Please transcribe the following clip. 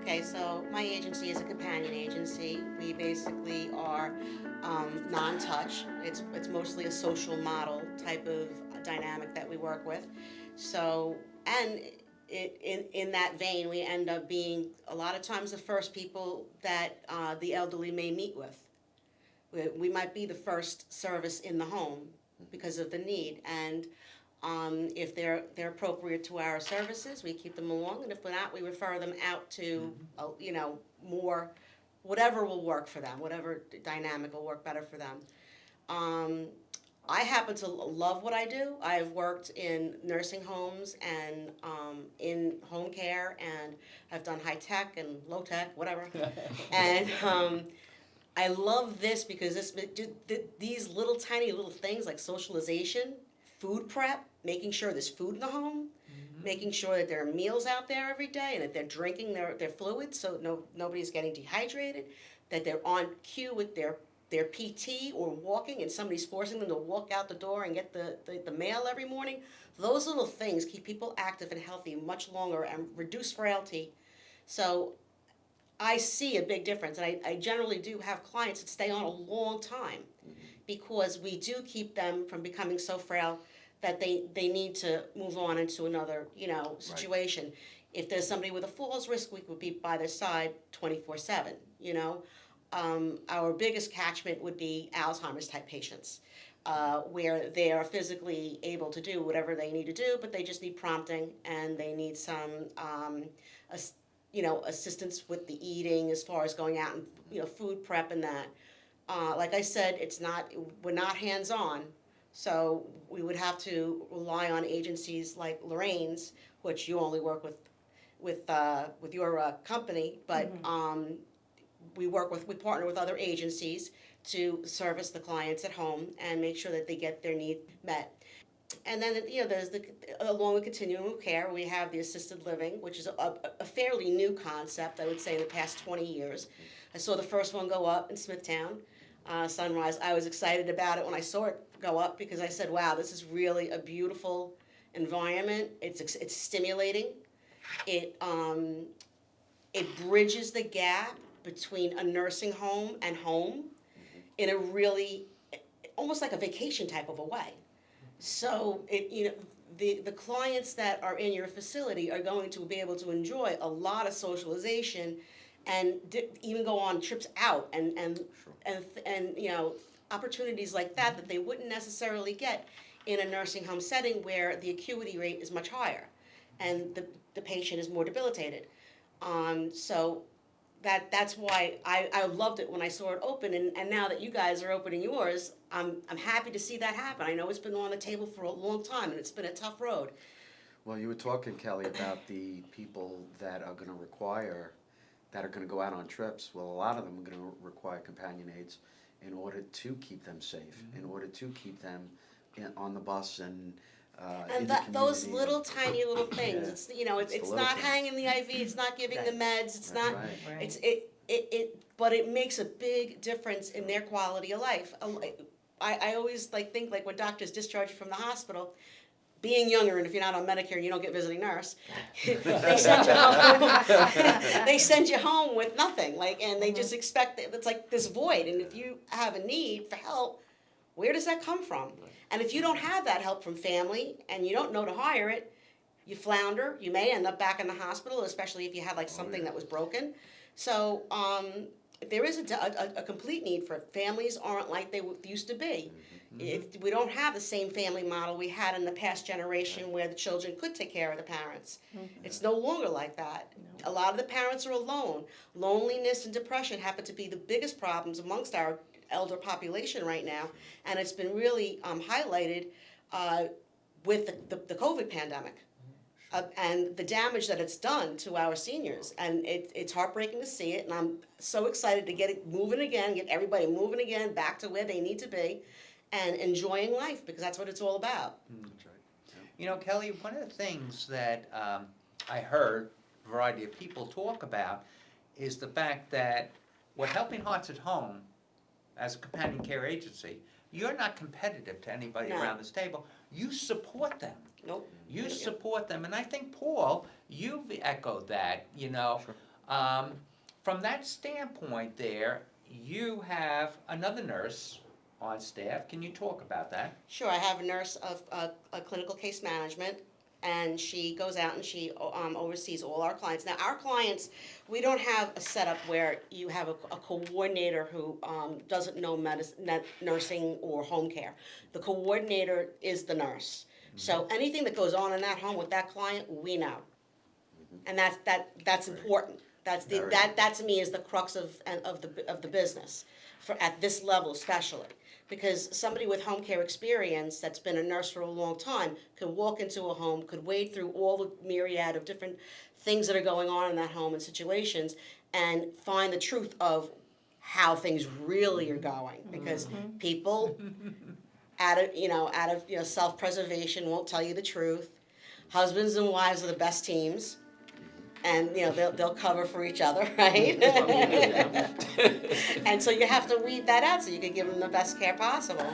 Okay, so my agency is a companion agency. We basically are non-touch. It's mostly a social model type of dynamic that we work with. So, and in that vein, we end up being a lot of times the first people that the elderly may meet with. We might be the first service in the home because of the need, and if they're appropriate to our services, we keep them along, and if we're not, we refer them out to, more, whatever will work for them, whatever dynamic will work better for them. Um, I happen to love what I do. I've worked in nursing homes and in home care, and I've done high tech and low tech, whatever. And I love this because these little tiny little things like socialization, food prep, making sure there's food in the home, making sure that there are meals out there every day, and that they're drinking their fluids so nobody's getting dehydrated, that they're on cue with their PT or walking and somebody's forcing them to walk out the door and get the mail every morning. Those little things keep people active and healthy much longer and reduce frailty. So I see a big difference, and I generally do have clients that stay on a long time because we do keep them from becoming so frail that they need to move on into another, situation. If there's somebody with a falls risk, we would be by their side 24/7, Our biggest catchment would be Alzheimer's type patients, where they are physically able to do whatever they need to do, but they just need prompting and they need some assistance with the eating as far as going out and, food prep and that. Like I said, we're not hands-on, so we would have to rely on agencies like Lorraine's, which you only work with your company, but we partner with other agencies to service the clients at home and make sure that they get their need met. And then, there's along with continuum of care, we have the assisted living, which is a fairly new concept, I would say, in the past 20 years. I saw the first one go up in Smithtown, Sunrise. I was excited about it when I saw it go up because I said, wow, this is really a beautiful environment. It's stimulating. It bridges the gap between a nursing home and home in a really, almost like a vacation type of a way. So the clients that are in your facility are going to be able to enjoy a lot of socialization, and even go on trips out and opportunities like that they wouldn't necessarily get in a nursing home setting where the acuity rate is much higher, and the patient is more debilitated. So that's why I loved it when I saw it open, and now that you guys are opening yours, I'm happy to see that happen. I know it's been on the table for a long time, and it's been a tough road. Well, you were talking, Kelly, about the people that are going to go out on trips. Well, a lot of them are going to require companion aids in order to keep them safe, in order to keep them on the bus and in the community. Those little tiny little things. Yeah. It's not hanging the IV. It's not giving the meds. It's That's not. right. It's but it makes a big difference in their quality of life. I always think when doctors discharge you from the hospital, being younger, and if you're not on Medicare and you don't get visiting nurse, they send you home. They send you home with nothing, and they just expect it's like this void. And if you have a need for help, where does that come from? And if you don't have that help from family and you don't know to hire it, you flounder. You may end up back in the hospital, especially if you had something that was broken. So there is a complete need for it. Families aren't like they used to be. If we don't have the same family model we had in the past generation where the children could take care of the parents. It's no longer like that. A lot of the parents are alone. Loneliness and depression happen to be the biggest problems amongst our elder population right now, and it's been really highlighted with the COVID pandemic. And the damage that it's done to our seniors, and it's heartbreaking to see it, and I'm so excited to get it moving again, get everybody moving again back to where they need to be, and enjoying life, because that's what it's all about. That's right. Yeah. Kelly, one of the things that I heard a variety of people talk about is the fact that what Helping Hearts at Home, as a companion care agency, you're not competitive to anybody No. around this table. You support them. Nope. You support them, and I think, Paul, you've echoed that, Sure. From that standpoint there, you have another nurse on staff. Can you talk about that? Sure, I have a nurse of a clinical case management, and she goes out and she oversees all our clients. Now, our clients, we don't have a setup where you have a coordinator who doesn't know nursing or home care. The coordinator is the nurse. So anything that goes on in that home with that client, we know, and that's important. Very That to me is the crux of the business, for at this level especially. Because somebody with home care experience that's been a nurse for a long time could walk into a home, could wade through all the myriad of different things that are going on in that home and situations, and find the truth of how things really are going. Because people, out of self-preservation, won't tell you the truth. Husbands and wives are the best teams. And they'll cover for each other, right? And so you have to weed that out so you can give them the best care possible.